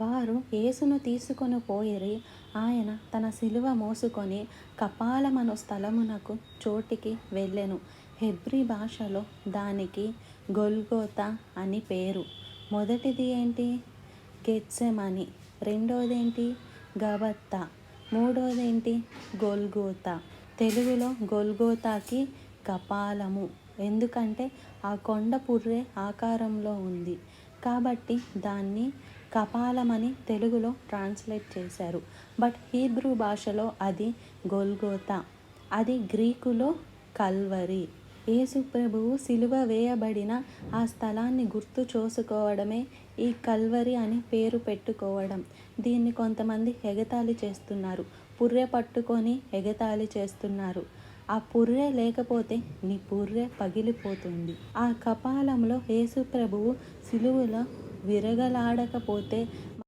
వారు యేసును తీసుకొని పోయిరి. ఆయన తన సిలువ మోసుకొని కపాలమను స్థలమునకు చోటికి వెళ్ళెను. హెబ్రీ భాషలో దానికి గొల్గోతా అని పేరు. మొదటిది ఏంటి? గెత్సెమని. రెండోదేంటి? గబత్తా. మూడోదేంటి? గొల్గోతా. తెలుగులో గొల్గోతాకి కపాలము. ఎందుకంటే ఆ కొండ పుర్రె ఆకారంలో ఉంది కాబట్టి దాన్ని కపాలమని తెలుగులో ట్రాన్స్లేట్ చేశారు. బట్ హీబ్రూ భాషలో అది గొల్గోతా. అది గ్రీకులో కల్వరి. యేసు ప్రభువు సిలువ వేయబడిన ఆ స్థలాన్ని గుర్తు చేసుకోవడమే ఈ కల్వరి అని పేరు పెట్టుకోవడం. దీన్ని కొంతమంది ఎగతాళి చేస్తున్నారు. పుర్రె పట్టుకొని ఎగతాళి చేస్తున్నారు. ఆ పుర్రె లేకపోతే నీ పుర్రె పగిలిపోతుంది. ఆ కపాలంలో యేసు ప్రభువు సిలువలో విరగలాడకపోతే